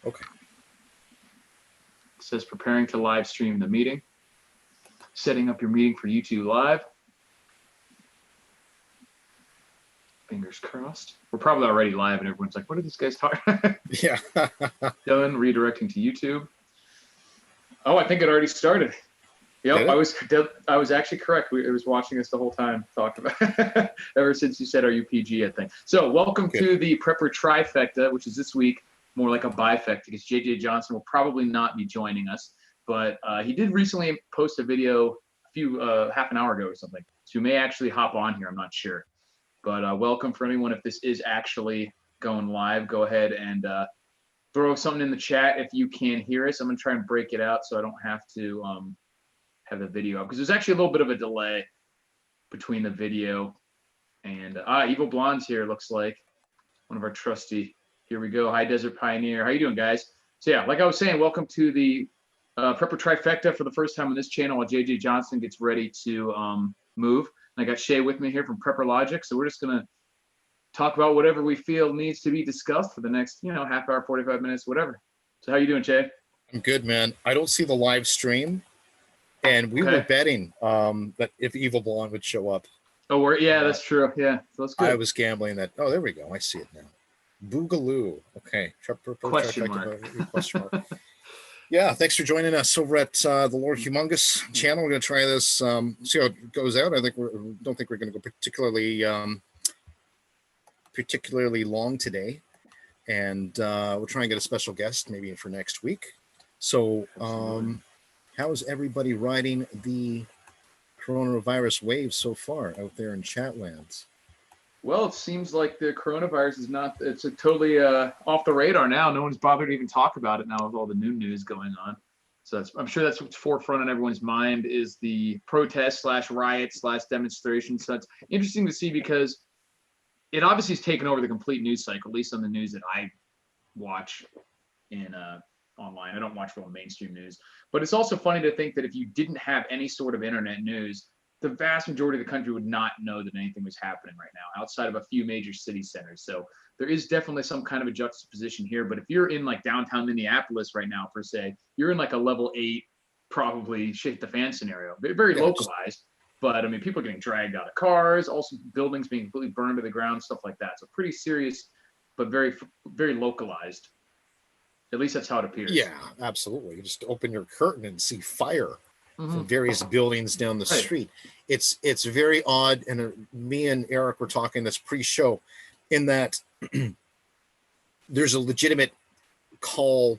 Okay. It says preparing to live stream the meeting. Setting up your meeting for YouTube Live. Fingers crossed. We're probably already live and everyone's like, what are these guys talking? Yeah. Done. Redirecting to YouTube. Oh, I think it already started. Yep, I was actually correct. It was watching us the whole time, talking about ever since you said, are you PG, I think. So welcome to the Prepper Trifecta, which is this week more like a bifecta because JJ Johnson will probably not be joining us. But he did recently post a video half an hour ago or something. So you may actually hop on here. I'm not sure. But welcome for anyone. If this is actually going live, go ahead and throw something in the chat if you can hear us. I'm going to try and break it out so I don't have to have the video up because there's actually a little bit of a delay between the video and Evil Blonde's here. Looks like one of our trusty. Here we go. High Desert Pioneer. How you doing, guys? So yeah, like I was saying, welcome to the Prepper Trifecta for the first time on this channel while JJ Johnson gets ready to move. And I got Shay with me here from Prepper Logic. So we're just gonna talk about whatever we feel needs to be discussed for the next, half hour, 45 minutes, whatever. So how you doing, Shay? I'm good, man. I don't see the live stream. And we were betting that if Evil Blonde would show up. Oh, that's true. Yeah, so that's good. I was gambling that. Oh, there we go. I see it now. Boogaloo. Okay. Question mark. Yeah, thanks for joining us over at the Lord Humongous channel. We're going to try this, see how it goes out. I think don't think we're going to go particularly long today. And we'll try and get a special guest maybe for next week. So how is everybody riding the coronavirus wave so far out there in Chatlands? Well, it seems like the coronavirus it's totally off the radar now. No one's bothered to even talk about it now with all the new news going on. So I'm sure that's what's forefront on everyone's mind is the protest / riot / demonstration. So it's interesting to see because it obviously has taken over the complete news cycle, at least on the news that I watch in online. I don't watch real mainstream news. But it's also funny to think that if you didn't have any sort of internet news, the vast majority of the country would not know that anything was happening right now outside of a few major city centers. So there is definitely some kind of a juxtaposition here. But if you're in like downtown Minneapolis right now, per se, you're in like a level 8, probably shake the fan scenario. Very localized. But I mean, people are getting dragged out of cars, also buildings being completely burned to the ground, stuff like that. So pretty serious, but very, very localized. At least that's how it appears. Yeah, absolutely. You just open your curtain and see fire from various buildings down the street. It's very odd. And me and Eric were talking this pre-show in that there's a legitimate call.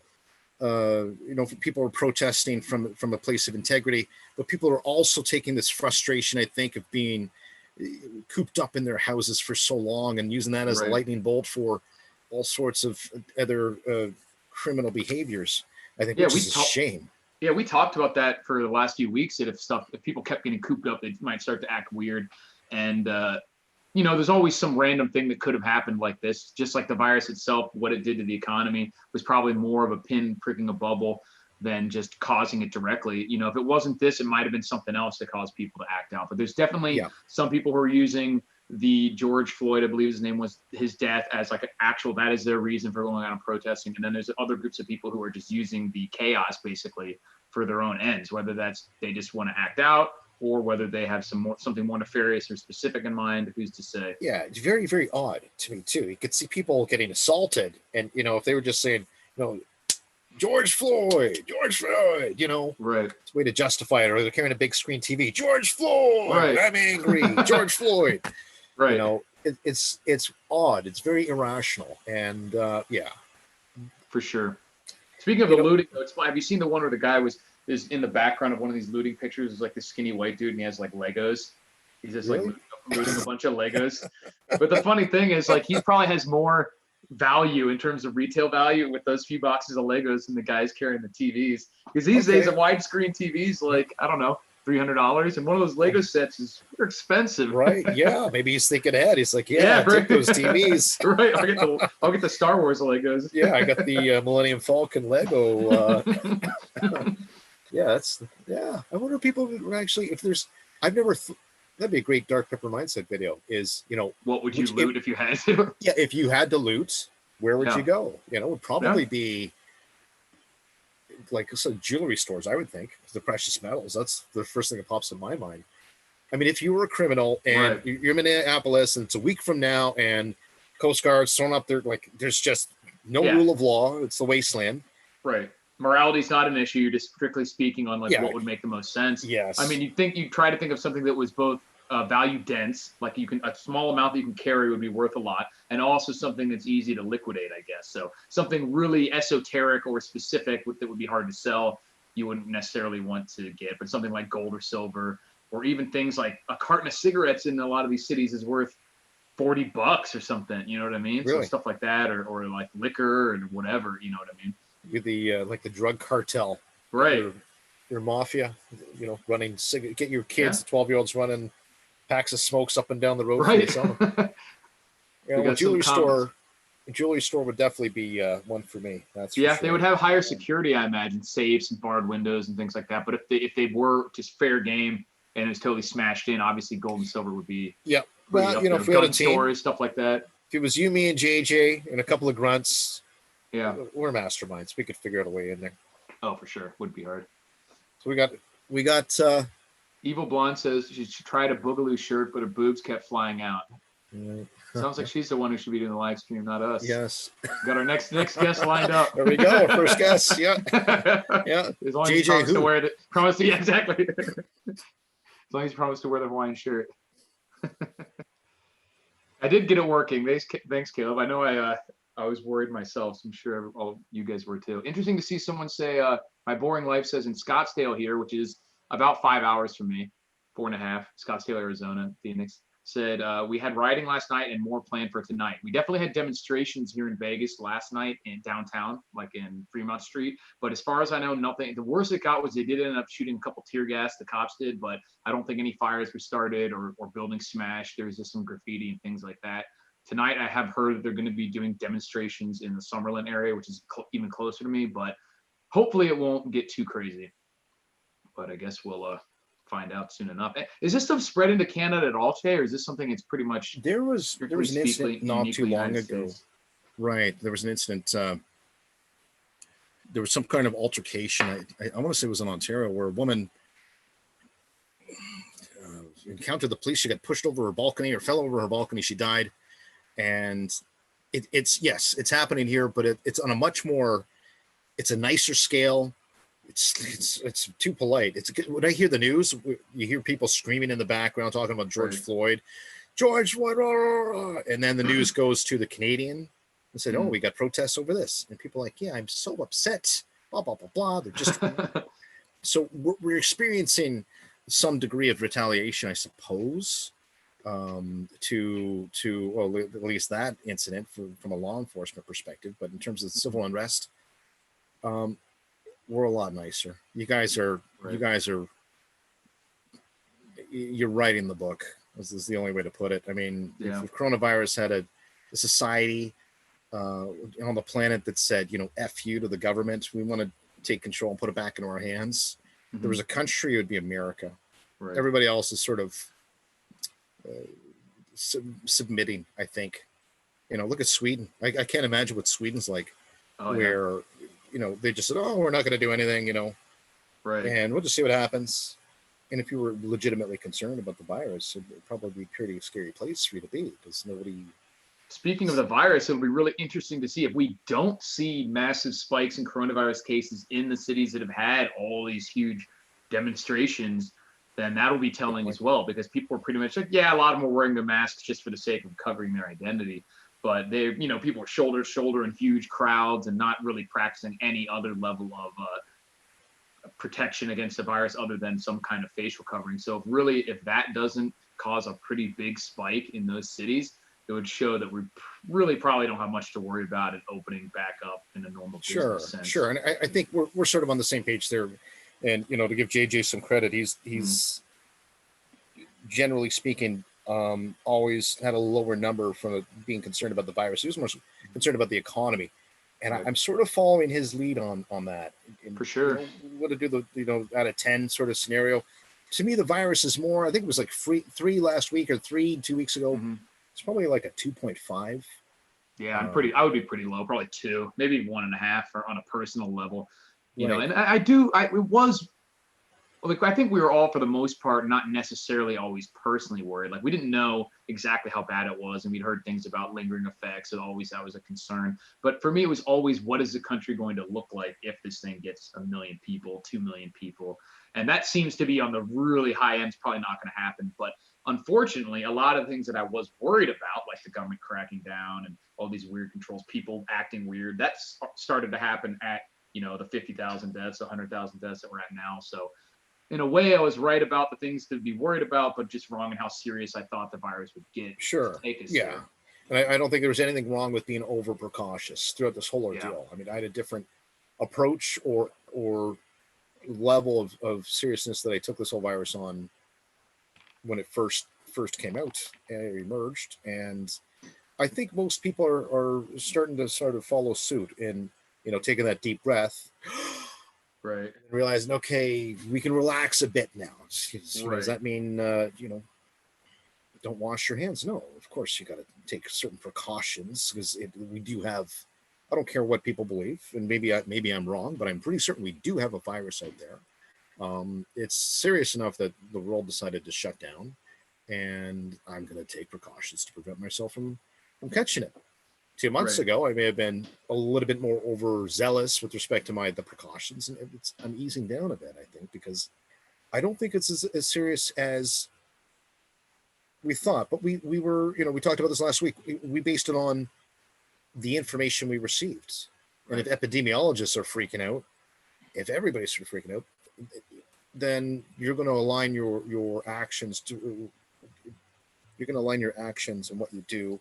People are protesting from a place of integrity, but people are also taking this frustration, I think, of being cooped up in their houses for so long and using that as a lightning bolt for all sorts of other criminal behaviors. I think which is a shame. Yeah, we talked about that for the last few weeks. That if people kept getting cooped up, they might start to act weird. And there's always some random thing that could have happened like this. Just like the virus itself, what it did to the economy was probably more of a pin pricking a bubble than just causing it directly. If it wasn't this, it might have been something else that caused people to act out. But there's definitely some people who are using the George Floyd, I believe his name was, his death as like an actual, that is their reason for going out and protesting. And then there's other groups of people who are just using the chaos basically for their own ends, whether that's they just want to act out or whether they have something more nefarious or specific in mind. Who's to say? Yeah, it's very, very odd to me too. You could see people getting assaulted, and if they were just saying, George Floyd, right? It's a way to justify it. Or they're carrying a big screen TV, George Floyd, right. I'm angry, George Floyd. Right. It's odd. It's very irrational, and for sure. Speaking of the looting, though, have you seen the one where the guy is in the background of one of these looting pictures? Is like the skinny white dude, and he has like Legos. He's just like looting a bunch of Legos. But the funny thing is, like, he probably has more value in terms of retail value with those few boxes of Legos than the guys carrying the TVs. Because these days, a widescreen TV's like, I don't know, $300, and one of those Lego sets is expensive. Right? Yeah. Maybe he's thinking ahead. He's like, take those TVs. Right. I'll get the Star Wars Legos. Yeah, I got the Millennium Falcon Lego. I wonder if people would actually, if there's, I've never. That'd be a great Dark Pepper Mindset video. Is what would you loot if you had to? Yeah, if you had to loot, where would you go? It would probably be like I said, jewelry stores, I would think, the precious metals. That's the first thing that pops in my mind. I mean, if you were a criminal and you're in Minneapolis and it's a week from now and Coast Guard's thrown up there, like there's just no rule of law. It's the wasteland. Right. Morality's not an issue. You're just strictly speaking on like what would make the most sense. Yes. I mean, you try to think of something that was both value dense, like a small amount that you can carry would be worth a lot, and also something that's easy to liquidate, I guess. So something really esoteric or specific that would be hard to sell, you wouldn't necessarily want to get, but something like gold or silver, or even things like a carton of cigarettes in a lot of these cities is worth $40 or something. You know what I mean? Really? So stuff like that, or like liquor and whatever. You know what I mean? With the like the drug cartel, right? Your mafia, you know, running get your kids, 12-year-olds running packs of smokes up and down the road. Right. A jewelry store would definitely be one for me. That's for sure. They would have higher security, I imagine, safes and barred windows and things like that. But if they were just fair game and it's totally smashed in, obviously gold and silver would be well, you know, if we had a team, stores, stuff like that. If it was you, me, and JJ and a couple of grunts, we're masterminds. We could figure out a way in there. Oh, for sure, would be hard. So we got. Evil Blonde says she tried a Booogaloo shirt, but her boobs kept flying out. Sounds like she's the one who should be doing the live stream, not us. Yes. Got our next guest lined up. There we go. Our first guest. Yeah. Yeah. As long as you promise to wear exactly. As long as you promise to wear the Hawaiian shirt. I did get it working. Thanks, Caleb. I know I was worried myself, so I'm sure all you guys were too. Interesting to see someone say, my boring life says in Scottsdale here, which is about 5 hours from me, 4.5, Scottsdale, Arizona, Phoenix, said, we had rioting last night and more planned for tonight. We definitely had demonstrations here in Vegas last night in downtown, like in Fremont Street. But as far as I know, nothing. The worst it got was they did end up shooting a couple tear gas, the cops did, but I don't think any fires were started or buildings smashed. There was just some graffiti and things like that. Tonight, I have heard that they're going to be doing demonstrations in the Summerlin area, which is even closer to me, but hopefully it won't get too crazy. But I guess we'll find out soon enough. Is this stuff spread into Canada at all, Shay, or is this something that's pretty much there was an incident not too long ago. Right. There was an incident. There was some kind of altercation. I want to say it was in Ontario where a woman encountered the police. She got pushed over her balcony or fell over her balcony. She died. And it's happening here, but it's on a much more, it's a nicer scale. It's too polite. When I hear the news, you hear people screaming in the background talking about George Floyd, and then the news goes to the Canadian and said, "Oh, we got protests over this," and people are like, "Yeah, I'm so upset." Blah blah blah blah. They're just so we're experiencing some degree of retaliation, I suppose, to at least that incident from a law enforcement perspective. But in terms of civil unrest, we're a lot nicer. You guys are you're writing the book. This is the only way to put it. I mean, if coronavirus had a society on the planet that said, F you to the government, we want to take control and put it back into our hands. There was a country, it would be America. Right. Everybody else is sort of submitting, I think. Look at Sweden. I can't imagine what Sweden's like, where they just said, "Oh, we're not going to do anything," right? And we'll just see what happens. And if you were legitimately concerned about the virus, it would probably be a pretty scary place for you to be, because nobody. Speaking of the virus, it'll be really interesting to see if we don't see massive spikes in coronavirus cases in the cities that have had all these huge demonstrations. Then that'll be telling as well, because people are pretty much like, a lot of them are wearing their masks just for the sake of covering their identity. But they, people are shoulder to shoulder in huge crowds and not really practicing any other level of protection against the virus other than some kind of facial covering. So if that doesn't cause a pretty big spike in those cities, it would show that we really probably don't have much to worry about it opening back up in a normal business sense. Sure. And I think we're sort of on the same page there. And, to give JJ some credit, he's generally speaking, always had a lower number from being concerned about the virus. He was more concerned about the economy. And I'm sort of following his lead on that. And, for sure. What to do the, out of 10 sort of scenario. To me, the virus is more, I think it was like 3 last week or 3 2 weeks ago. It's probably like a 2.5. Yeah, I would be pretty low, probably 2, maybe 1.5 or on a personal level. You know, and it was, like, I think we were all, for the most part, not necessarily always personally worried. Like, we didn't know exactly how bad it was, and we'd heard things about lingering effects, and always that was a concern. But for me, it was always, what is the country going to look like if this thing gets 1 million people, 2 million people? And that seems to be on the really high end. It's probably not going to happen. But unfortunately, a lot of things that I was worried about, like the government cracking down and all these weird controls, people acting weird, that started to happen at, you know, the 50,000 deaths, 100,000 deaths that we're at now. So in a way, I was right about the things to be worried about, but just wrong in how serious I thought the virus would get. Sure. Take us yeah. there. And I don't think there was anything wrong with being over precautious throughout this whole ordeal. I mean, I had a different approach or level of seriousness that I took this whole virus on when it first came out and it emerged. And I think most people are starting to sort of follow suit in, you know, taking that deep breath. Right. Realizing, okay, we can relax a bit now. Does that mean, you know, don't wash your hands? No, of course you got to take certain precautions because we do have, I don't care what people believe, and maybe I'm wrong, but I'm pretty certain we do have a virus out there. It's serious enough that the world decided to shut down, and I'm going to take precautions to prevent myself from catching it. 2 months ago, I may have been a little bit more overzealous with respect to the precautions, and I'm easing down a bit, I think, because I don't think it's as serious as we thought. But we were, you know, we talked about this last week. We based it on the information we received. And if epidemiologists are freaking out, if everybody's freaking out, then you're going to align your actions and what you do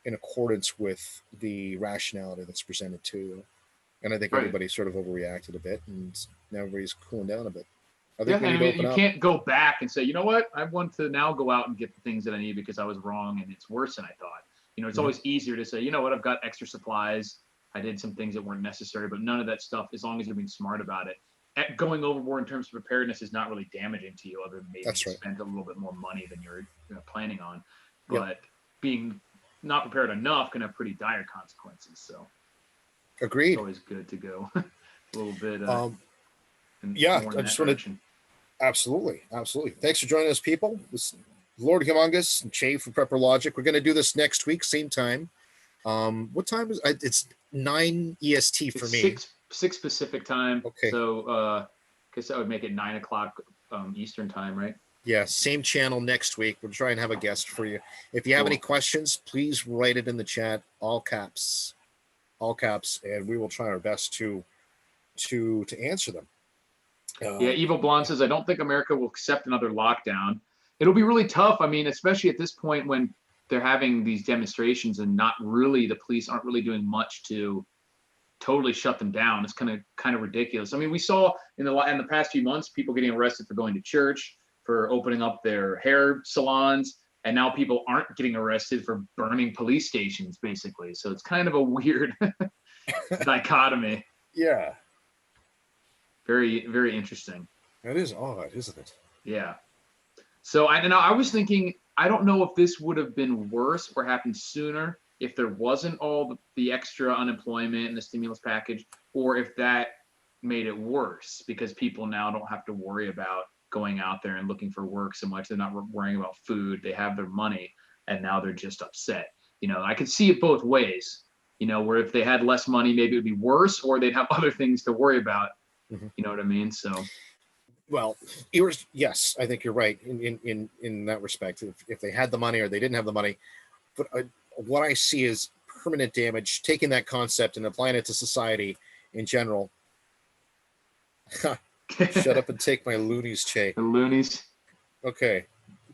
in accordance with the rationality that's presented to you. And I think everybody sort of overreacted a bit, and now everybody's cooling down a bit. I think you can't go back and say, you know what, I want to now go out and get the things that I need because I was wrong and it's worse than I thought. You know, it's always easier to say, you know what, I've got extra supplies. I did some things that weren't necessary, but none of that stuff, as long as you're being smart about it. Going overboard in terms of preparedness is not really damaging to you, other than maybe you spend a little bit more money than you're planning on. But being not prepared enough can have pretty dire consequences. So, agreed. It's always good to go a little bit. I just want to. Absolutely. Thanks for joining us, people. This is Lord Humongous and Che from Prepper Logic. We're going to do this next week, same time. What time is it? It's 9 EST for me. 6 Pacific time. Okay. So, I guess that would make it 9 o'clock Eastern time, right? Yeah, same channel next week. We'll try and have a guest for you. If you have any questions, please write it in the chat, all caps, and we will try our best to answer them. Evil Blonde says, I don't think America will accept another lockdown. It'll be really tough. I mean, especially at this point when they're having these demonstrations and the police aren't really doing much to totally shut them down. It's kind of ridiculous. I mean, we saw in the past few months people getting arrested for going to church, for opening up their hair salons, and now people aren't getting arrested for burning police stations, basically. So it's kind of a weird dichotomy. Yeah. Very, very interesting. That is odd, isn't it? Yeah. So I was thinking, I don't know if this would have been worse or happened sooner if there wasn't all the extra unemployment and the stimulus package, or if that made it worse because people now don't have to worry about going out there and looking for work so much. They're not worrying about food. They have their money, and now they're just upset. You know, I could see it both ways, you know, where if they had less money, maybe it would be worse, or they'd have other things to worry about. You know what I mean? So, well, yes, I think you're right in that respect. If they had the money or they didn't have the money, but what I see is permanent damage. Taking that concept and applying it to society in general. Shut up and take my loonies, Che. The loonies. Okay,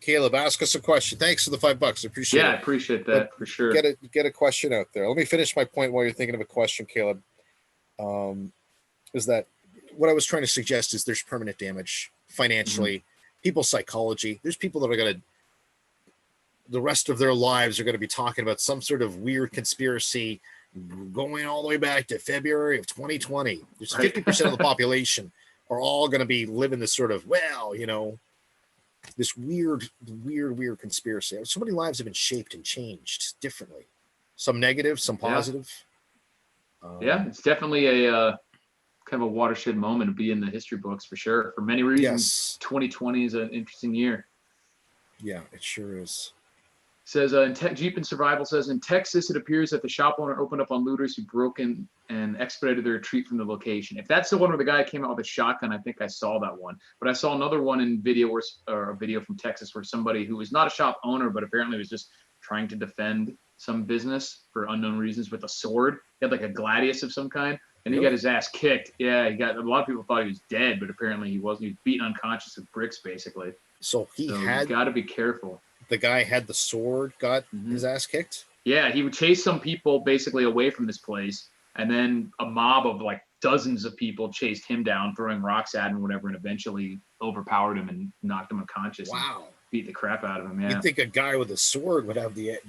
Caleb, ask us a question. Thanks for the $5. I appreciate it. Yeah, I appreciate that for sure. Get a question out there. Let me finish my point while you're thinking of a question, Caleb. Is that what I was trying to suggest is there's permanent damage financially, people's psychology. There's people that are going to, the rest of their lives are going to be talking about some sort of weird conspiracy going all the way back to February of 2020. There's 50% of the population are all going to be living this sort of, well, you know, this weird conspiracy. So many lives have been shaped and changed differently. Some negative, some positive. It's definitely a kind of a watershed moment to be in the history books for sure. For many reasons, Yes. 2020 is an interesting year. Yeah, it sure is. Says Jeep and Survival says in Texas, it appears that the shop owner opened up on looters who broke in and expedited their retreat from the location. If that's the one where the guy came out with a shotgun, I think I saw that one. But I saw another one in video or a video from Texas where somebody who was not a shop owner, but apparently was just trying to defend some business for unknown reasons with a sword. He had like a gladius of some kind, and he got his ass kicked. Yeah, he got. A lot of people thought he was dead, but apparently he wasn't. He was beaten unconscious with bricks, basically. So you got to be careful. The guy had the sword, got his ass kicked? Yeah, he would chase some people basically away from this place, and then a mob of like dozens of people chased him down, throwing rocks at him, whatever, and eventually overpowered him and knocked him unconscious. Wow. Beat the crap out of him, yeah. You'd think a guy with a sword would have the edge.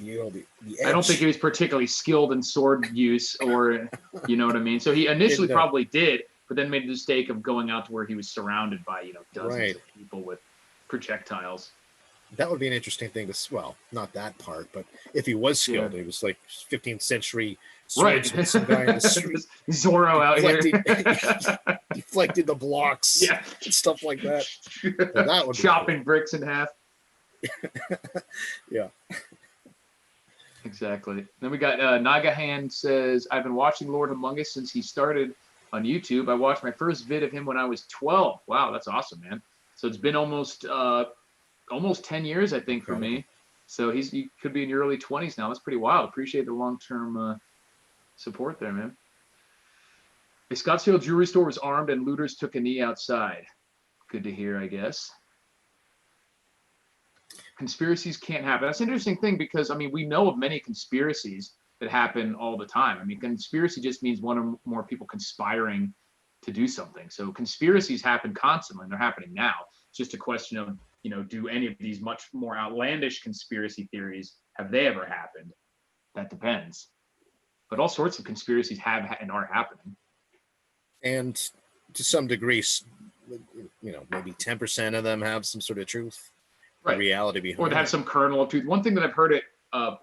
I don't think he was particularly skilled in sword use, or, you know what I mean? So he initially probably did, but then made the mistake of going out to where he was surrounded by, dozens of people with projectiles. That would be an interesting thing to, well, not that part, but if he was skilled, it was like 15th century swordsman, some guy in the street. Zorro out here. Deflected the blocks and stuff like that. Well, that would chopping bricks in half. Yeah. Exactly. Then we got Nagahan says, I've been watching Lord Among Us since he started on YouTube. I watched my first vid of him when I was 12. Wow, that's awesome, man. So it's been almost 10 years, I think, for me. So he could be in your early 20s now. That's pretty wild. Appreciate the long-term support there, man. A Scottsdale jewelry store was armed and looters took a knee outside. Good to hear, I guess. Conspiracies can't happen. That's an interesting thing because, I mean, we know of many conspiracies that happen all the time. I mean, conspiracy just means one or more people conspiring to do something. So conspiracies happen constantly, and they're happening now. It's just a question of, do any of these much more outlandish conspiracy theories, have they ever happened? That depends. But all sorts of conspiracies have and are happening. And to some degree, maybe 10% of them have some sort of truth. Right. Reality behind or they have some kernel of truth. One thing that I've heard it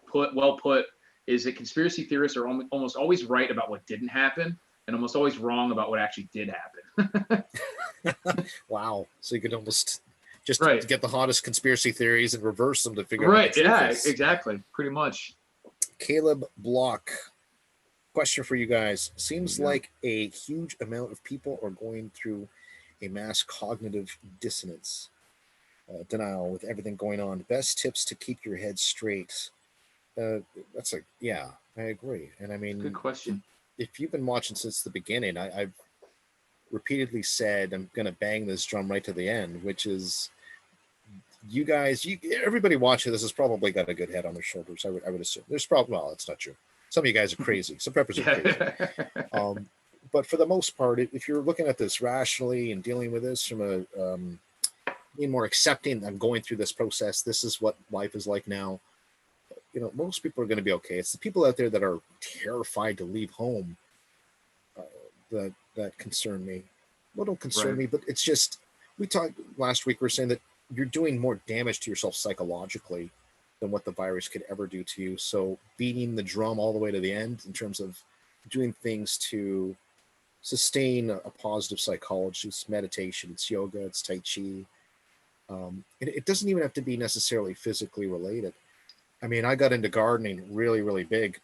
put is that conspiracy theorists are almost always right about what didn't happen and almost always wrong about what actually did happen. Wow. So you could almost just get the hottest conspiracy theories and reverse them to figure out what the truth is. Exactly. Pretty much. Caleb Block. Question for you guys. Seems like a huge amount of people are going through a mass cognitive dissonance. Denial with everything going on. Best tips to keep your head straight. I agree. And I mean, good question. If you've been watching since the beginning, I've repeatedly said I'm going to bang this drum right to the end, which is you guys, everybody watching this has probably got a good head on their shoulders. I would assume there's probably, well, it's not true. Some of you guys are crazy. Some preppers are crazy. But for the most part, if you're looking at this rationally and dealing with this from a being more accepting, I'm going through this process, this is what life is like now, most people are going to be okay. It's the people out there that are terrified to leave home that concern me. Well, don't concern me, but it's just, we talked last week, we were saying that you're doing more damage to yourself psychologically than what the virus could ever do to you. So beating the drum all the way to the end in terms of doing things to sustain a positive psychology, it's meditation, it's yoga, it's Tai Chi. It doesn't even have to be necessarily physically related. I mean, I got into gardening really, really big.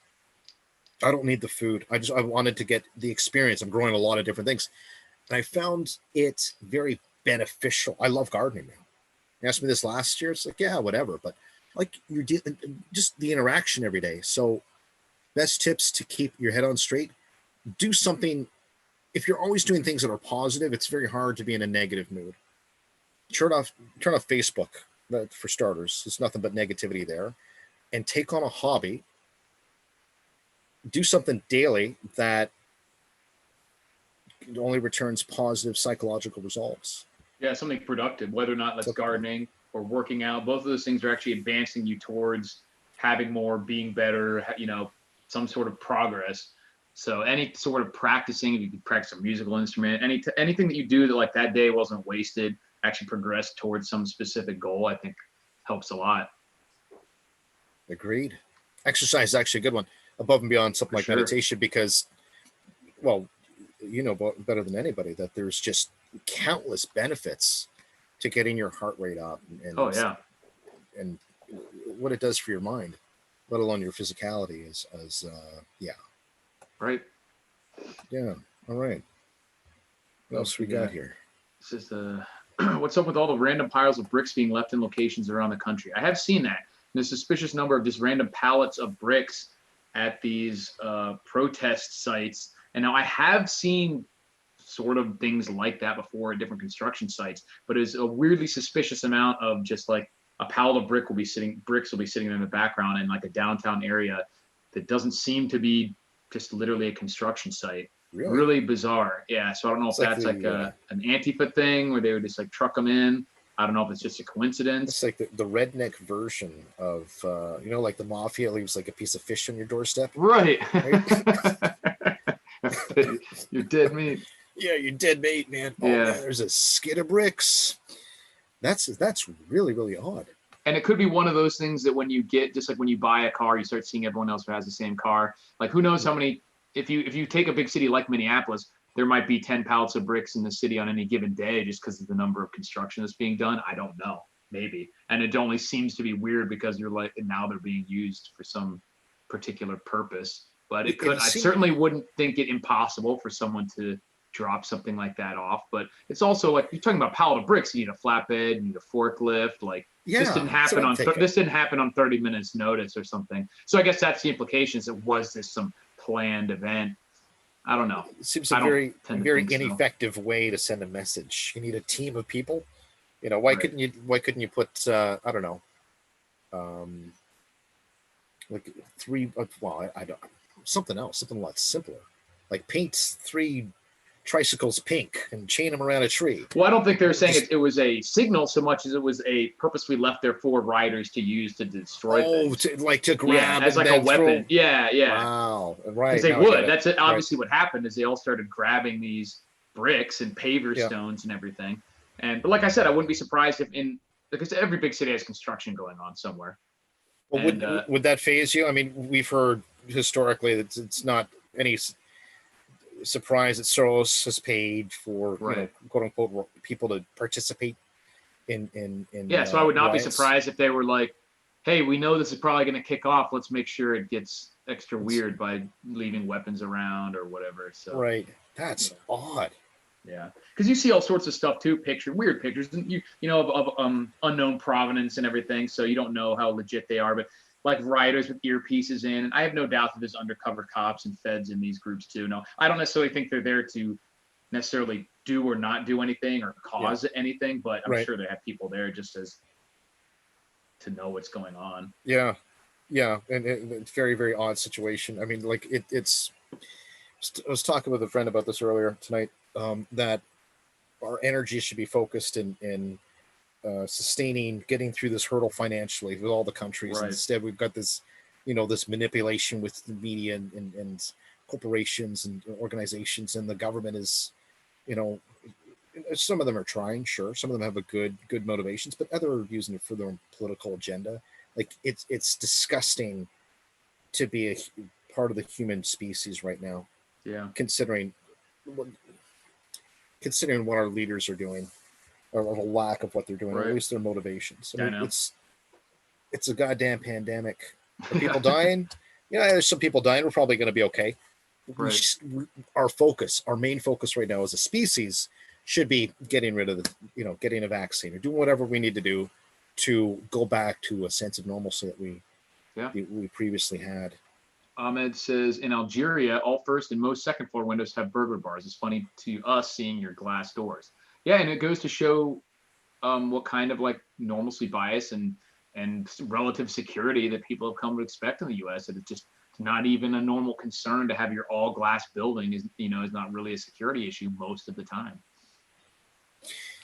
I don't need the food. I wanted to get the experience. I'm growing a lot of different things. And I found it very beneficial. I love gardening now. You asked me this last year. It's like, yeah, whatever. But like just the interaction every day. So best tips to keep your head on straight. Do something. If you're always doing things that are positive, it's very hard to be in a negative mood. Turn off Facebook, for starters. There's nothing but negativity there. And take on a hobby. Do something daily that only returns positive psychological results. Yeah, something productive, whether or not that's gardening or working out. Both of those things are actually advancing you towards having more, being better, some sort of progress. So any sort of practicing, if you could practice a musical instrument, anything that you do that like that day wasn't wasted, actually progress towards some specific goal, I think helps a lot. Agreed. Exercise is actually a good one, above and beyond something like meditation, because, well, you know better than anybody that there's just countless benefits to getting your heart rate up, and Oh yeah, and what it does for your mind, let alone your physicality. Yeah, right. yeah. All right. What else we got here? This is the what's up with all the random piles of bricks being left in locations around the country? I have seen that. There's a suspicious number of just random pallets of bricks at these protest sites. And now I have seen sort of things like that before at different construction sites, but it's a weirdly suspicious amount of just like a pallet of bricks will be sitting in the background in like a downtown area that doesn't seem to be just literally a construction site. Really bizarre. Yeah. So I don't know if that's like an Antifa thing where they would just like truck them in. I don't know if it's just a coincidence. It's like the redneck version of, like the mafia leaves like a piece of fish on your doorstep. Right. You're dead meat. Yeah, you're dead meat, man. Oh, yeah. Man, there's a skid of bricks. That's really, really odd. And it could be one of those things that when you get, just like when you buy a car, you start seeing everyone else who has the same car. Like who knows how many, if you take a big city like Minneapolis, there might be 10 pallets of bricks in the city on any given day just because of the number of construction that's being done. I don't know, maybe. And it only seems to be weird because you're like, now they're being used for some particular purpose. But it could, I certainly wouldn't think it impossible for someone to drop something like that off. But it's also like, you're talking about pallet of bricks, you need a flatbed, you need a forklift. Like this didn't happen on 30 minutes notice or something. So I guess that's the implications. That was this some planned event? I don't know. It seems a very ineffective way to send a message. You need a team of people. Why couldn't you put I don't know, like three? Well, I don't, something else, something a lot simpler, like paint 3 tricycles pink and chain them around a tree. Well, I don't think they're saying it was a signal so much as it was a purposely left there for riders to use to destroy things. To grab as like a weapon. Yeah. Wow, right. Because they would. That's it. Obviously, what happened is they all started grabbing these bricks and paver stones and everything. But like I said, I wouldn't be surprised if because every big city has construction going on somewhere. Well, would that phase you? I mean, we've heard historically that it's not any surprise that Soros has paid for quote unquote people to participate in so I would not riots. be surprised if they were like, hey, we know this is probably going to kick off, let's make sure it gets extra weird by leaving weapons around or whatever. So that's odd. Yeah, because you see all sorts of stuff too, weird pictures, and of unknown provenance and everything, so you don't know how legit they are, but like rioters with earpieces in. And I have no doubt that there's undercover cops and feds in these groups too. No, I don't necessarily think they're there to necessarily do or not do anything or cause anything, but I'm sure they have people there just as to know what's going on. Yeah. And it's very, very odd situation. I mean, like it's, I was talking with a friend about this earlier tonight, that our energy should be focused in sustaining, getting through this hurdle financially with all the countries. Right. Instead, we've got this, this manipulation with the media and corporations and organizations, and the government is, some of them are trying, sure. Some of them have a good motivations, but other are using it for their own political agenda. Like it's disgusting to be a part of the human species right now. Yeah. Considering what our leaders are doing, or the lack of what they're doing, or at least their motivations. I mean, it's a goddamn pandemic. Are people dying? There's some people dying. We're probably going to be okay. Right. Our main focus right now as a species should be getting rid of getting a vaccine or doing whatever we need to do to go back to a sense of normalcy that we previously had. Ahmed says, in Algeria, all first and most second floor windows have burglar bars. It's funny to us seeing your glass doors. Yeah, and it goes to show what kind of like normalcy bias and relative security that people have come to expect in the U.S. That it's just not even a normal concern to have your all glass building is not really a security issue most of the time.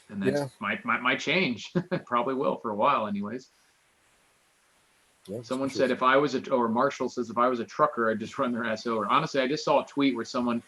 And that might change. Probably will for a while, anyways. Yeah, someone said Marshall says if I was a trucker, I'd just run their ass over. Honestly, I just saw a tweet where someone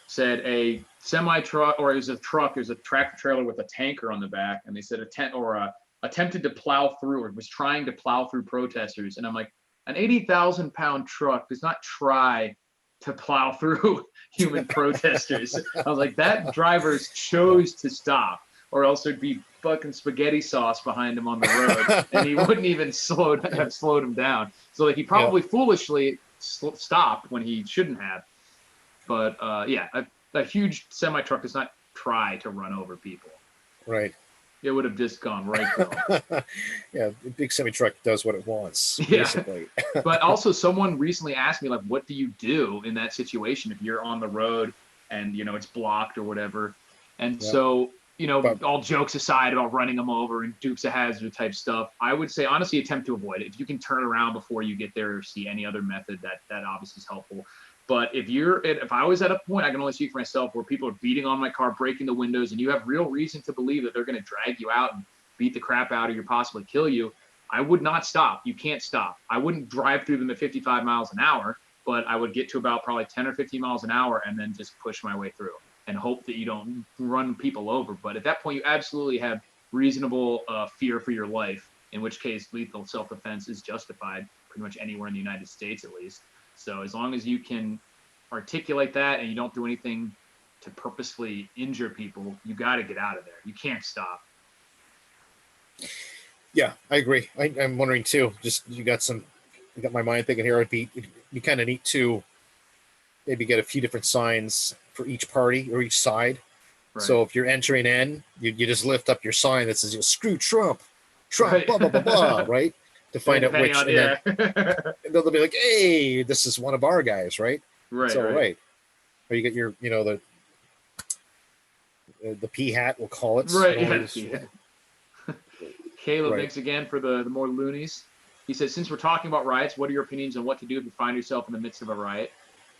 said a semi truck, or it was a truck, there's a tractor trailer with a tanker on the back, and they said attempted to plow through, or was trying to plow through protesters. And I'm like, an 80,000 pound truck does not try to plow through human protesters. I was like, that driver chose to stop, or else there'd be fucking spaghetti sauce behind him on the road, and he wouldn't even have slowed him down. So like he probably foolishly stopped when he shouldn't have. But a huge semi truck does not try to run over people. Right. It would have just gone right through. Yeah, the big semi truck does what it wants, Yeah. basically. But also, someone recently asked me, like, what do you do in that situation if you're on the road and, you know, it's blocked or whatever? And so, you know, all jokes aside about running them over and Dukes of Hazzard type stuff, I would say, honestly, attempt to avoid it. If you can turn around before you get there or see any other method, that obviously is helpful. But if I was at a point, I can only speak for myself, where people are beating on my car, breaking the windows, and you have real reason to believe that they're going to drag you out and beat the crap out of you, possibly kill you, I would not stop. You can't stop. I wouldn't drive through them at 55 miles an hour, but I would get to about probably 10 or 15 miles an hour and then just push my way through and hope that you don't run people over. But at that point, you absolutely have reasonable fear for your life, in which case lethal self-defense is justified pretty much anywhere in the United States, at least. So as long as you can articulate that and you don't do anything to purposefully injure people, you got to get out of there. You can't stop. Yeah, I agree. I'm wondering too. Just you got my mind thinking here. It'd be kind of neat to maybe get a few different signs for each party or each side. Right. So if you're entering in, you just lift up your sign that says, you know, "Screw Trump, right. blah blah blah blah," right? To find out which, on, and then they'll be like, "Hey, this is one of our guys," right? Right. So right. Or you get your, you know, the P hat, we'll call it. Right. Yeah. Caleb, thanks again for the more loonies. He says, since we're talking about riots, what are your opinions on what to do if you find yourself in the midst of a riot?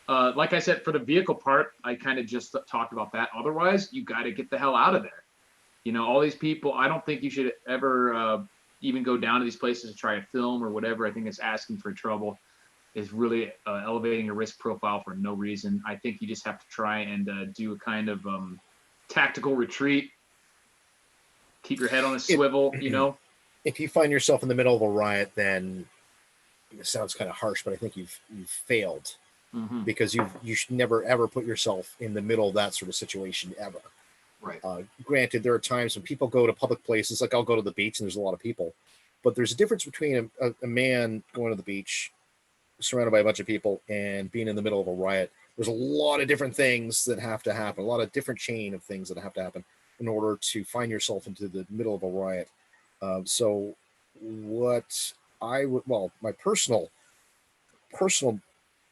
Like I said, for the vehicle part, I kind of just talked about that. Otherwise, you got to get the hell out of there. You know, all these people, I don't think you should ever even go down to these places to try to film or whatever. I think it's asking for trouble. Is really elevating your risk profile for no reason. I think you just have to try and do a kind of tactical retreat. Keep your head on a swivel, you know? If you find yourself in the middle of a riot, then it sounds kind of harsh, but I think you've failed. Mm-hmm. Because you should never, ever put yourself in the middle of that sort of situation, ever. Right. Granted, there are times when people go to public places, like I'll go to the beach and there's a lot of people. But there's a difference between a man going to the beach surrounded by a bunch of people and being in the middle of a riot. There's a lot of different things that have to happen, a lot of different chain of things that have to happen in order to find yourself into the middle of a riot. So what I would, well, my personal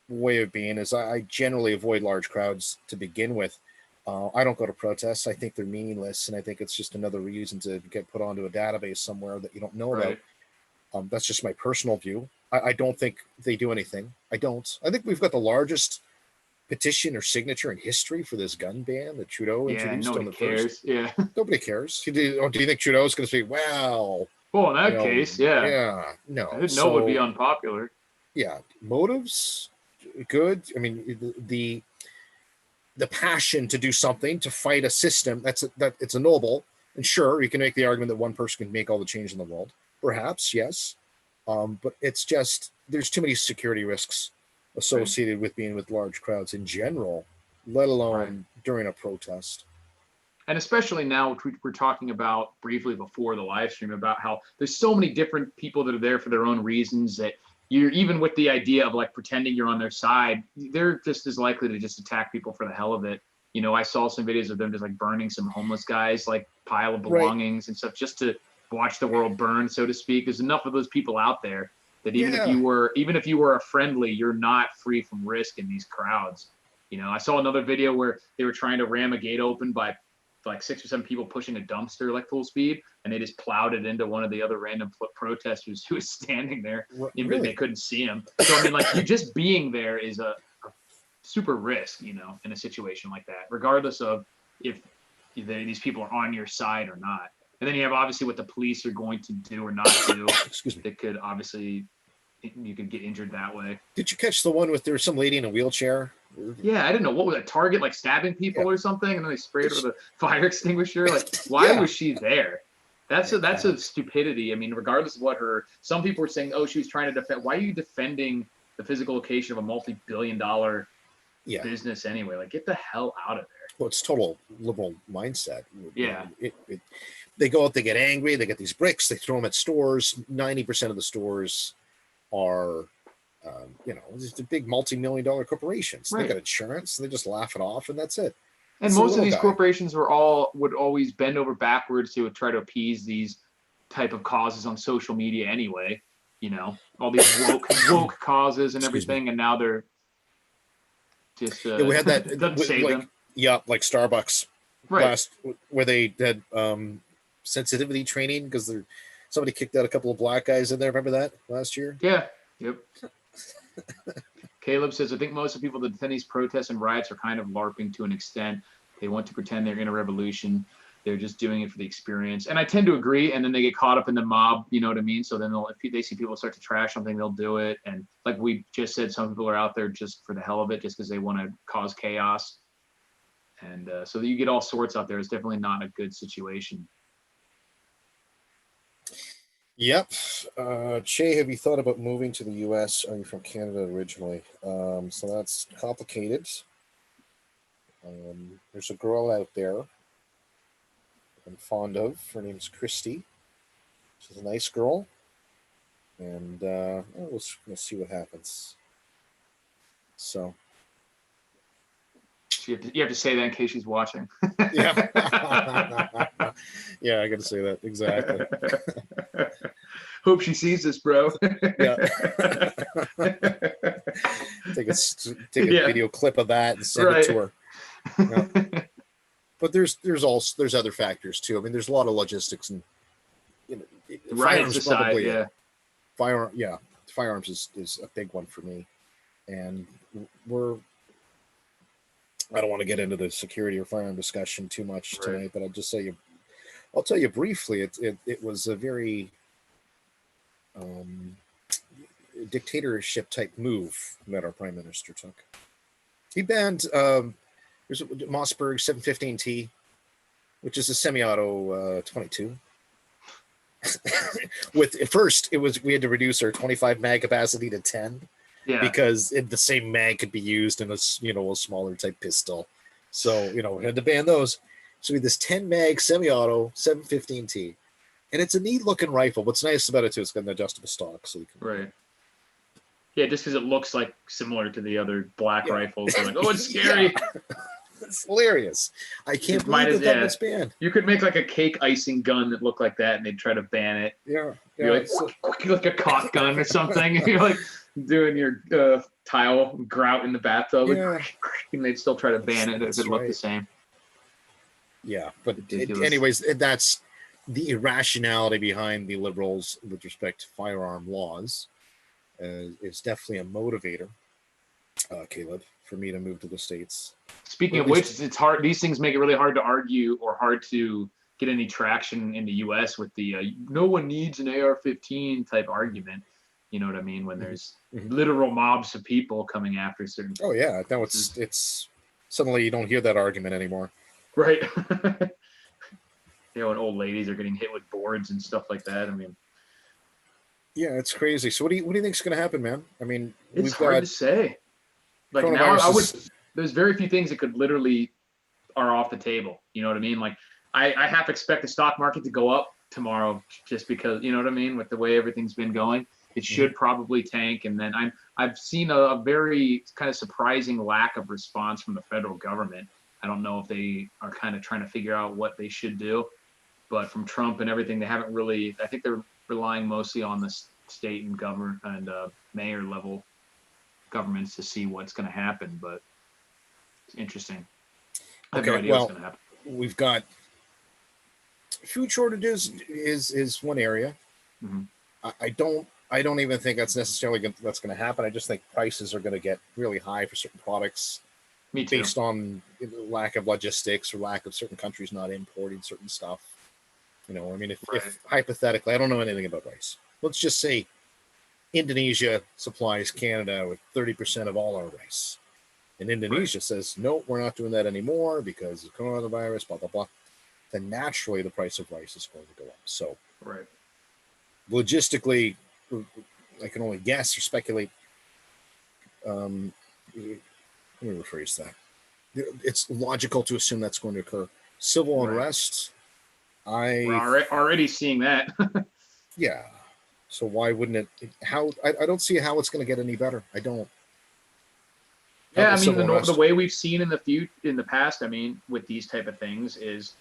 way of being is I generally avoid large crowds to begin with. I don't go to protests. I think they're meaningless, and I think it's just another reason to get put onto a database somewhere that you don't know about. That's just my personal view. I don't think they do anything. I think we've got the largest petition or signature in history for this gun ban that Trudeau introduced on the first. Yeah, nobody cares. Do you think Trudeau's going to say, "Well"? Well, in that case, yeah, no. I didn't know it would be unpopular. Yeah, motives, good. I mean, the passion to do something, to fight a system, it's a noble. And sure, you can make the argument that one person can make all the change in the world. Perhaps, yes. But it's just, there's too many security risks associated with being with large crowds in general, let alone during a protest. And especially now, which we're talking about briefly before the live stream, about how there's so many different people that are there for their own reasons, that you're, even with the idea of like pretending you're on their side, they're just as likely to just attack people for the hell of it. You know, I saw some videos of them just like burning some homeless guys, like pile of belongings and stuff, just to watch the world burn, so to speak. There's enough of those people out there that even if you were a friendly, you're not free from risk in these crowds. You know, I saw another video where they were trying to ram a gate open by like 6 or 7 people pushing a dumpster like full speed, and they just plowed it into one of the other random protesters who was standing there. Really? They couldn't see him. So I mean, like, you just being there is a super risk, you know, in a situation like that, regardless of if these people are on your side or not. And then you have obviously what the police are going to do or not do. Excuse me. That could obviously, you could get injured that way. Did you catch the one with, there was some lady in a wheelchair? Yeah, I didn't know, what was that, Target like stabbing people or something, and then they sprayed her with a fire extinguisher. Like, why was she there? That's a stupidity. I mean, regardless of what some people were saying, oh, she was trying to defend. Why are you defending the physical location of a multi-billion-dollar business anyway. Like, get the hell out of there. Well, it's total liberal mindset. Yeah. They go out, they get angry, they get these bricks, they throw them at stores. 90% of the stores are, just big multi-million-dollar corporations. Right. They got insurance, they just laugh it off, and that's it. And it's most of these corporations would always bend over backwards to try to appease these type of causes on social media anyway. All these woke causes and everything, and now they're just we had that doesn't save them. Yeah, like Starbucks right. where they had sensitivity training because somebody kicked out a couple of black guys in there. Remember that last year? Yeah. Yep. Caleb says, I think most of the people that attend these protests and riots are kind of LARPing to an extent. They want to pretend they're in a revolution. They're just doing it for the experience. And I tend to agree. And then they get caught up in the mob, you know what I mean? So then if they see people start to trash something, they'll do it. And like we just said, some people are out there just for the hell of it, just because they want to cause chaos. And so you get all sorts out there. It's definitely not a good situation. Yep. Che, have you thought about moving to the U.S.? Are you from Canada originally? So that's complicated. There's a girl out there I'm fond of. Her name's Christy. She's a nice girl. And we'll see what happens. So. You have to say that in case she's watching. Yeah. Yeah, I got to say that. Exactly. Hope she sees this, bro. Yeah. Take a video clip of that and send it to her. Yeah. But there's other factors too. I mean, there's a lot of logistics and firearms aside, firearms is a big one for me, and I don't want to get into the security or firearm discussion too much tonight, but I'll tell you briefly. It was a very dictatorship type move that our prime minister took. He banned there's a Mossberg 715T, which is a semi-auto 22. At first we had to reduce our 25 mag capacity to 10. Yeah. Because the same mag could be used in a smaller type pistol. So, we had to ban those. So we had this 10 mag semi-auto 715T. And it's a neat looking rifle. What's nice about it too, it's got an adjustable stock. So you can right. Yeah, just because it looks like similar to the other black rifles. Like, oh, it's scary. Yeah. It's hilarious. I can't believe that was banned. You could make like a cake icing gun that looked like that and they'd try to ban it. Yeah. You're like a caulk gun or something. You're like doing your tile grout in the bathtub, and they'd still try to ban it if it looked the same. Yeah, but anyways, that's the irrationality behind the liberals with respect to firearm laws. Is definitely a motivator, Caleb, for me to move to the States. Speaking of which, it's hard. These things make it really hard to argue or hard to get any traction in the U.S. with the no one needs an AR-15 type argument. You know what I mean? When there's literal mobs of people coming after certain. Oh yeah, no, it's suddenly you don't hear that argument anymore. Right. And old ladies are getting hit with boards and stuff like that. I mean. Yeah, it's crazy. So what do you think is going to happen, man? I mean, it's hard to say. Like now, there's very few things that could literally are off the table. You know what I mean? Like I half expect the stock market to go up tomorrow just because, you know what I mean? With the way everything's been going, it should probably tank. And then I've seen a very kind of surprising lack of response from the federal government. I don't know if they are kind of trying to figure out what they should do, but from Trump and everything, they haven't really. I think they're relying mostly on the state and government and mayor level governments to see what's going to happen, but it's interesting. I have no idea what's going to happen. We've got food shortages is one area. I don't even think that's necessarily that's going to happen. I just think prices are going to get really high for certain products. Me too. Based on lack of logistics or lack of certain countries not importing certain stuff. I mean, if hypothetically, I don't know anything about rice. Let's just say Indonesia supplies Canada with 30% of all our rice. And Indonesia says, no, we're not doing that anymore because of coronavirus, blah, blah, blah. Then naturally the price of rice is going to go up. So logistically, I can only guess or speculate. me rephrase that. It's logical to assume that's going to occur. Civil unrest, we're already seeing that. Yeah. So why wouldn't it? I don't see how it's going to get any better. I don't. Yeah, I mean the way we've seen in the past, I mean, with these type of things is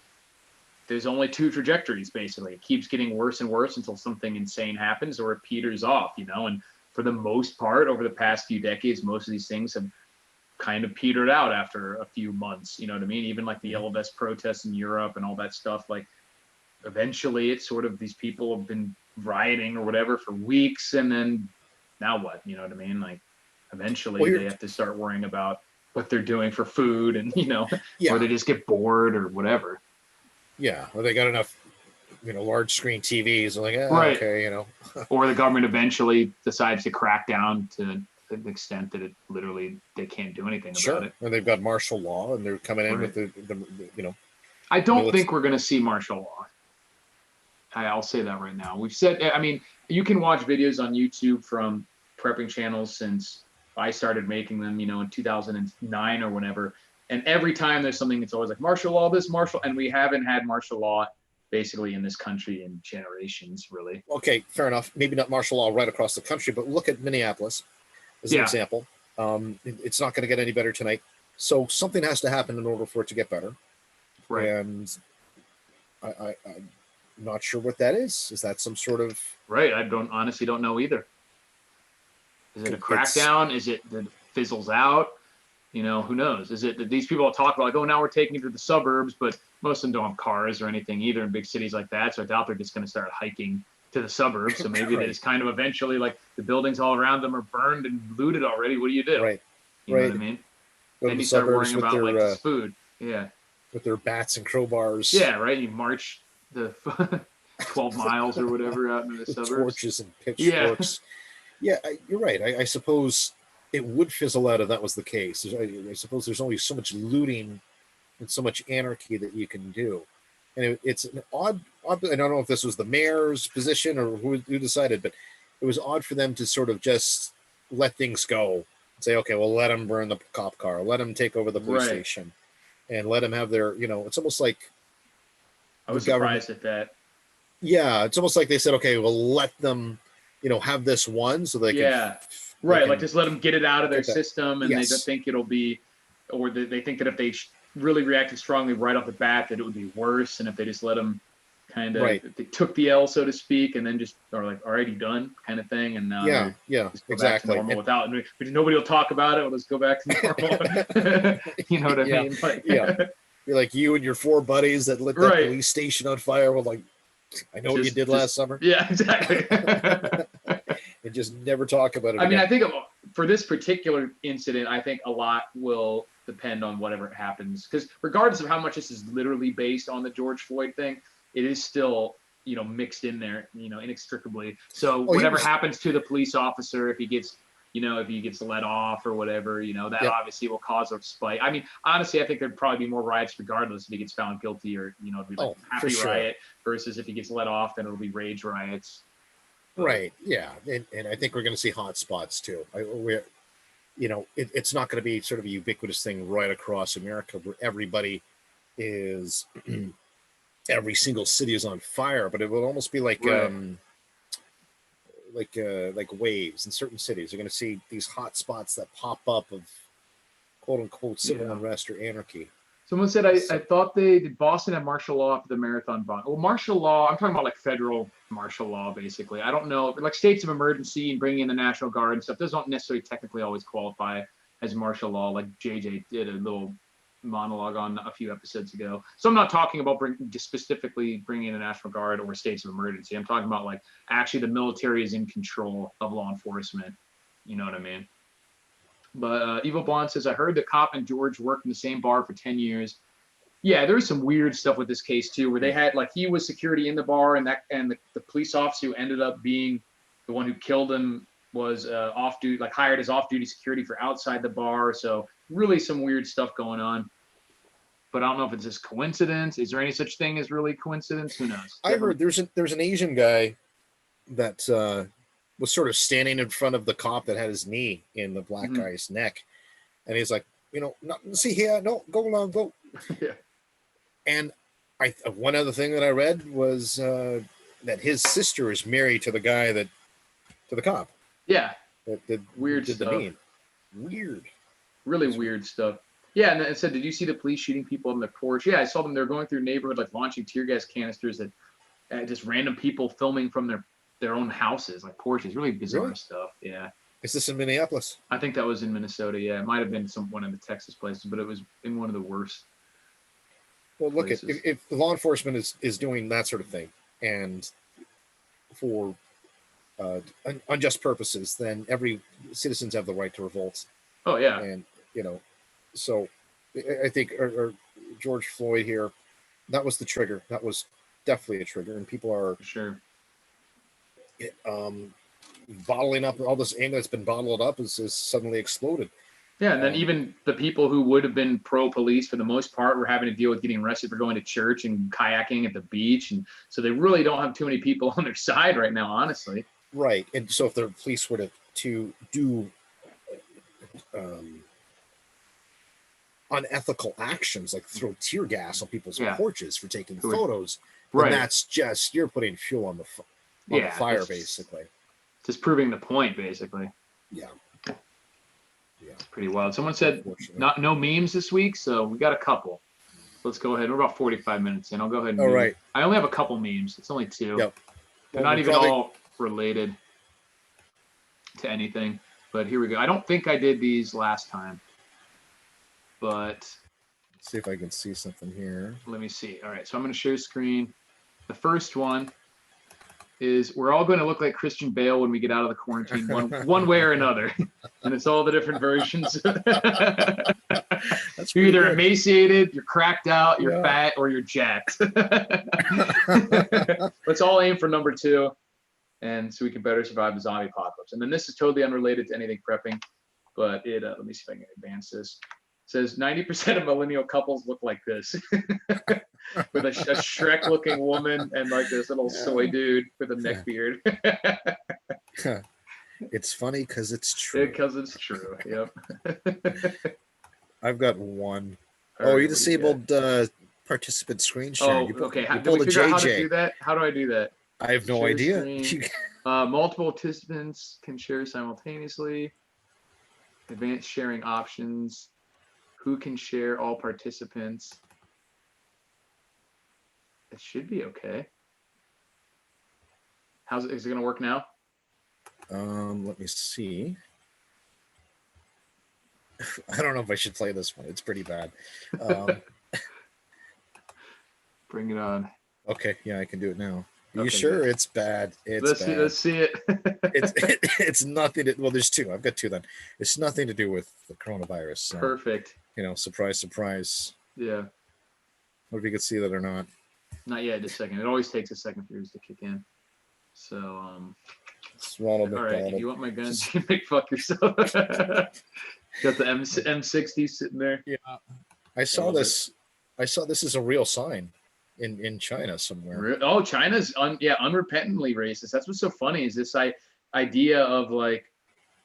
there's only two trajectories basically. It keeps getting worse and worse until something insane happens or it peters off, and for the most part over the past few decades, most of these things have kind of petered out after a few months, you know what I mean? Even like the Yellow Vest protests in Europe and all that stuff, like eventually it's sort of these people have been rioting or whatever for weeks, and then now what? You know what I mean? Like eventually they have to start worrying about what they're doing for food, and or they just get bored or whatever. Yeah, or they got enough, large screen TVs. Like, right. Okay, or the government eventually decides to crack down to the extent that it literally they can't do anything about it. Or they've got martial law, and they're coming in with the I don't think we're going to see martial law. I'll say that right now. We've said, I mean, you can watch videos on YouTube from prepping channels since I started making them, in 2009 or whenever. And every time there's something, it's always like martial law, and we haven't had martial law basically in this country in generations, really. Okay, fair enough. Maybe not martial law right across the country, but look at Minneapolis as an example. It's not going to get any better tonight. So something has to happen in order for it to get better. Right. And I'm not sure what that is. Is that some sort of... Right. I honestly don't know either. Is it a crackdown? Is it that it fizzles out? Who knows? Is it that these people talk about, like, oh, now we're taking it to the suburbs, but most of them don't have cars or anything either in big cities like that. So I doubt they're just going to start hiking to the suburbs. So maybe they just kind of eventually, like, the buildings all around them are burned and looted already. What do you do? Right. You know what I mean? Then you start worrying about like food. Yeah. With their bats and crowbars. Yeah, right. You march the 12 miles or whatever out into the suburbs. Torches and pitchforks. Yeah, you're right. I suppose it would fizzle out if that was the case. I suppose there's only so much looting and so much anarchy that you can do. And it's an odd, I don't know if this was the mayor's position or who decided, but it was odd for them to sort of just let things go and say, okay, well, let them burn the cop car, let them take over the police station, and let them have their, it's almost like I was surprised at that. Yeah, it's almost like they said, okay, well, let them, have this one so they can... Right, like just let them get it out of their system, and they don't think it'll be, or they think that if they really reacted strongly right off the bat, that it would be worse, and if they just let them kind of, they took the L, so to speak, and then just are like, already done, kind of thing, and now just go back to normal without, but nobody will talk about it. We'll just go back to normal. You know what I mean? Like, You're like you and your four buddies that lit that police station on fire. Well, like, I know what you did last summer. Yeah, exactly. And just never talk about it again. I think for this particular incident, I think a lot will depend on whatever happens. Because regardless of how much this is literally based on the George Floyd thing, it is still, mixed in there, inextricably. So whatever happens to the police officer, if he gets let off or whatever, that obviously will cause a spike. I mean, honestly, I think there'd probably be more riots regardless if he gets found guilty, or, it'd be like happy riot versus if he gets let off, then it'll be rage riots. Right. Yeah. And I think we're going to see hot spots too. It's not going to be sort of a ubiquitous thing right across America where everybody is, every single city is on fire, but it will almost be like waves in certain cities. You're going to see these hot spots that pop up of quote unquote civil unrest or anarchy. Someone said, I thought did Boston have martial law after the marathon bomb? Well, martial law, I'm talking about like federal martial law, basically. I don't know, like states of emergency and bringing in the National Guard and stuff, those don't necessarily technically always qualify as martial law, like JJ did a little monologue on a few episodes ago. So I'm not talking about specifically bringing in the National Guard or states of emergency. I'm talking about like actually the military is in control of law enforcement. You know what I mean? But Evil Blonde says, I heard the cop and George worked in the same bar for 10 years. Yeah, there's some weird stuff with this case too, where they had like he was security in the bar, and the police officer who ended up being the one who killed him was off duty, like hired as off-duty security for outside the bar. So really some weird stuff going on. But I don't know if it's just coincidence. Is there any such thing as really coincidence? Who knows? I heard there's an Asian guy that was sort of standing in front of the cop that had his knee in the black guy's neck, and he's like, nothing to see here. No, go along, go. Yeah. And one other thing that I read was that his sister is married to the cop. Yeah. That Weird did stuff. the deed. Weird. Really weird stuff. Yeah, and it said, did you see the police shooting people on their porch? Yeah, I saw them. They're going through a neighborhood, like launching tear gas canisters at just random people filming from their own houses, like porches. Really bizarre stuff. Yeah. Is this in Minneapolis? I think that was in Minnesota. Yeah, it might have been one of the Texas places, but it was in one of the worst. Well, look, if the law enforcement is doing that sort of thing, and for unjust purposes, then every citizens have the right to revolt. Oh yeah. And so I think or George Floyd here, that was the trigger. That was definitely a trigger, and people are sure bottling up all this anger that's been bottled up is suddenly exploded. Yeah, and then even the people who would have been pro-police for the most part were having to deal with getting arrested for going to church and kayaking at the beach, and so they really don't have too many people on their side right now, honestly. Right, and so if the police were to do unethical actions like throw tear gas on people's porches for taking photos, then that's just you're putting fuel on the fire, basically. Just proving the point, basically. Yeah. It's pretty wild. Someone said no memes this week, so we got a couple. Let's go ahead. We're about 45 minutes in. I'll go ahead and right. I only have a couple memes. It's only 2. Yep. They're not even all related to anything. But here we go. I don't think I did these last time. But let's see if I can see something here. Let me see. All right. So I'm going to share screen. The first one is we're all going to look like Christian Bale when we get out of the quarantine, one way or another. And it's all the different versions. You're either emaciated, you're cracked out, you're fat, or you're jacked. Let's all aim for number 2, and so we can better survive the zombie apocalypse. And then this is totally unrelated to anything prepping, but let me see if I can advance this. It says 90% of millennial couples look like this. With a Shrek-looking woman and like this little soy dude with a neck beard. It's funny because it's true. Because it's true. Yep. I've got one. You disabled participant screen share. Oh, okay. How do we figure out how to do that? How do I do that? I have no idea. Multiple participants can share simultaneously. Advanced sharing options. Who can share all participants? It should be okay. Is it going to work now? Let me see. I don't know if I should play this one. It's pretty bad. Bring it on. Okay, yeah, I can do it now. Are you sure? Good. It's bad. It's bad. Let's see it. It's nothing to, well, there's 2. I've got 2 then. It's nothing to do with the coronavirus. So, perfect. Surprise, surprise. Yeah. What if you could see that or not? Not yet, just a second. It always takes a second for yours to kick in. So, it's Ronald McDonald. All right, if you want my guns, you can fuck yourself. Got the M60 sitting there. Yeah. I saw this as a real sign in China somewhere. Oh, China's unrepentantly racist. That's what's so funny is this idea of like,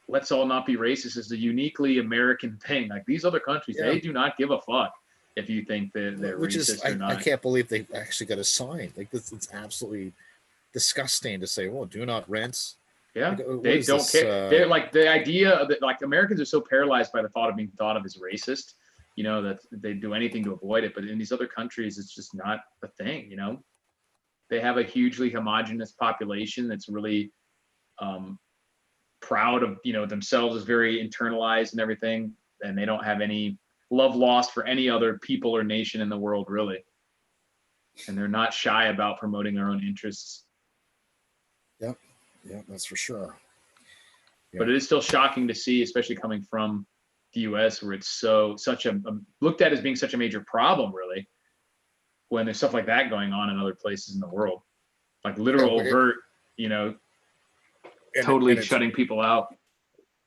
let's all not be racist is a uniquely American thing. Like these other countries, they do not give a fuck if you think that they're racist or not. I can't believe they actually got a sign. Like this, it's absolutely disgusting to say, well, do not rent. Yeah, like, they don't care. They're like the idea that like Americans are so paralyzed by the thought of being thought of as racist, that they do anything to avoid it. But in these other countries, it's just not a thing. They have a hugely homogenous population that's really proud of themselves, is very internalized and everything, and they don't have any love lost for any other people or nation in the world, really. And they're not shy about promoting their own interests. Yep. Yeah, that's for sure. Yeah. But it is still shocking to see, especially coming from the U.S., where it's such a looked at as being such a major problem, really, when there's stuff like that going on in other places in the world, like literal overt, totally shutting people out.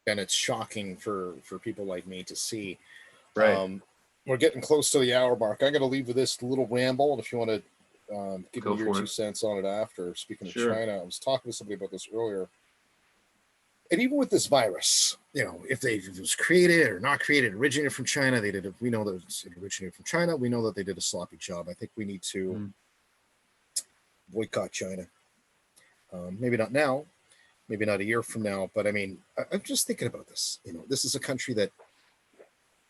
And it's shocking for people like me to see. Right. We're getting close to the hour mark. I'm going to leave with this little ramble, and if you want to give me your 2 cents on it after. Speaking of China, I was talking to somebody about this earlier, And even with this virus, if it was created or not created, originated from China, we know that it originated from China. We know that they did a sloppy job. I think we need to boycott China. Maybe not now, maybe not a year from now, but I mean, I'm just thinking about this. This is a country that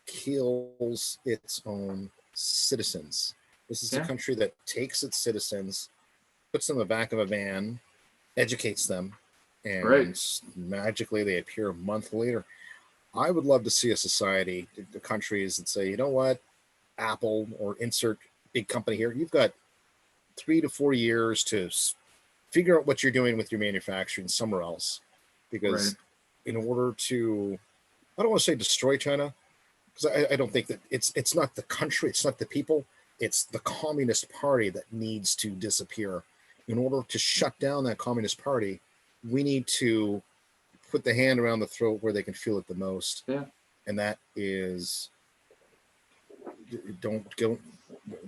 kills its own citizens. This is a country that takes its citizens, puts them in the back of a van, educates them, and magically they appear a month later. I would love to see a society, the countries that say, you know what, Apple or insert big company here, you've got 3 to 4 years to figure out what you're doing with your manufacturing somewhere else. Because in order to, I don't want to say destroy China, because I don't think that it's not the country, it's not the people, it's the Communist Party that needs to disappear. In order to shut down that Communist Party, we need to put the hand around the throat where they can feel it the most. Yeah. And that is, don't go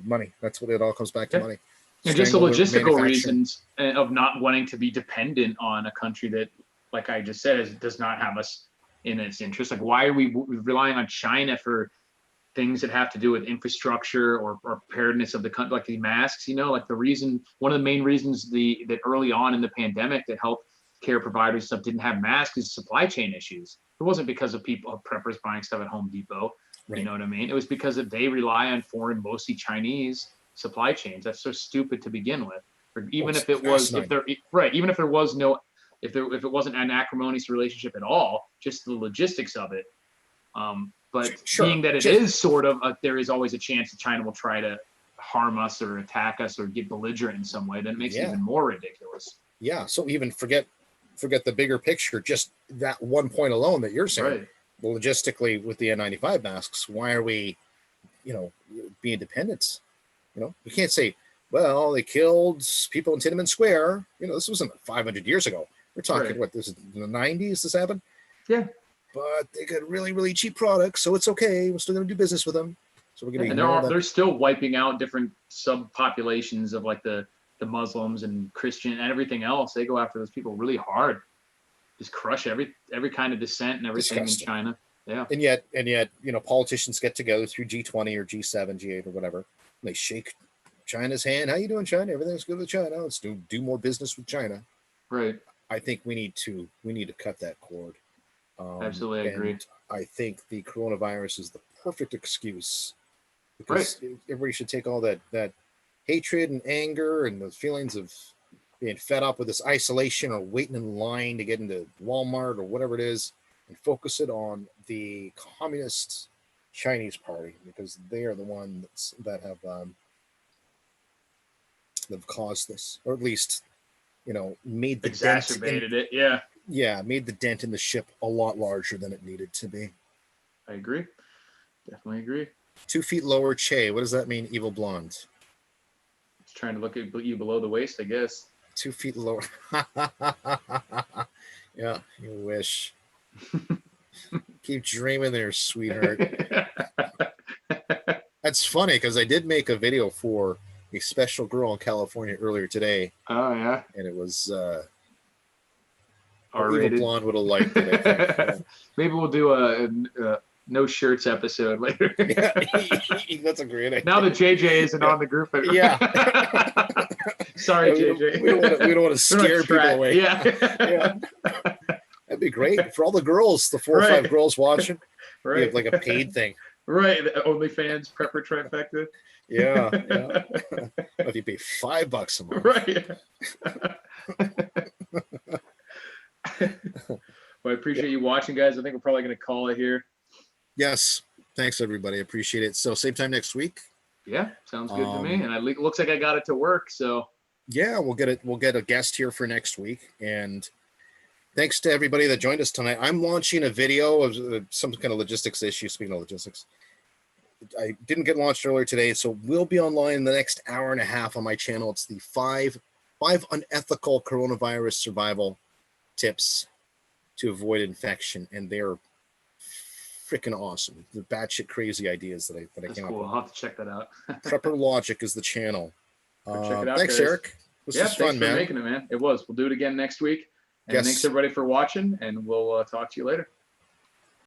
money. That's what it all comes back to, money. And just the logistical reasons of not wanting to be dependent on a country that, like I just said, does not have us in its interest. Like, why are we relying on China for things that have to do with infrastructure or preparedness of the country, like the masks? Like one of the main reasons that early on in the pandemic that healthcare providers and stuff didn't have masks is supply chain issues. It wasn't because of preppers buying stuff at Home Depot. Right. You know what I mean? It was because they rely on foreign, mostly Chinese supply chains. That's so stupid to begin with. Or even if it was, even if there was no, if it wasn't an acrimonious relationship at all, just the logistics of it. But being that it is sort of, there is always a chance that China will try to harm us or attack us or get belligerent in some way, then it makes it even more ridiculous. Yeah. So even forget the bigger picture, just that one point alone that you're saying. Right. Well, logistically with the N95 masks, why are we, being dependent? We can't say, well, they killed people in Tiananmen Square. This wasn't 500 years ago. We're talking, what, this is in the 90s this happened? Yeah. But they got really, really cheap products, so it's okay. We're still going to do business with them. So we're going to they're still wiping out different subpopulations of like the Muslims and Christian and everything else. They go after those people really hard. Just crush every kind of dissent and everything in China. Yeah. And yet, politicians get together through G20 or G7, G8 or whatever. And they shake China's hand. How you doing, China? Everything's good with China. Let's do more business with China. Right. I think we need to cut that cord. Absolutely, I agree. I think the coronavirus is the perfect excuse, because everybody should take all that hatred and anger and the feelings of being fed up with this isolation or waiting in line to get into Walmart or whatever it is, and focus it on the Communist Chinese Party, because they are the ones that have caused this, or at least made the exacerbated it. Yeah, made the dent in the ship a lot larger than it needed to be. I agree. Definitely agree. 2 feet lower, Che. What does that mean, evil blonde? It's trying to look at you below the waist, I guess. 2 feet lower. Yeah, you wish. Keep dreaming there, sweetheart. That's funny, because I did make a video for a special girl in California earlier today. Oh, yeah? And it was... R-rated. Blonde would have liked it, I think. Yeah. Maybe we'll do a no shirts episode later. Yeah, that's a great idea. Now that JJ isn't on the group. Yeah. Sorry, JJ. We don't want to scare people away. Yeah. That'd be great for all the girls, the 4 or 5 girls watching. Right. We have like a paid thing. Right. The OnlyFans prepper trifecta. Yeah. If you pay $5 a month. Right. Well, I appreciate you watching, guys. I think we're probably going to call it here. Yes. Thanks, everybody. I appreciate it. So same time next week. Yeah, sounds good to me. And it looks like I got it to work. So yeah, we'll get a guest here for next week. And thanks to everybody that joined us tonight. I'm launching a video of some kind of logistics issue. Speaking of logistics, I didn't get launched earlier today, so we'll be online in the next hour and a half on my channel. It's the five unethical coronavirus survival tips to avoid infection, and they're freaking awesome. The batshit crazy ideas that I came up with. I'll have to check that out. Prepper Logic is the channel. Check it out, thanks, guys. Eric. This was fun, man. Thanks for making it, man. It was. We'll do it again next week. And thanks everybody for watching, and we'll talk to you later.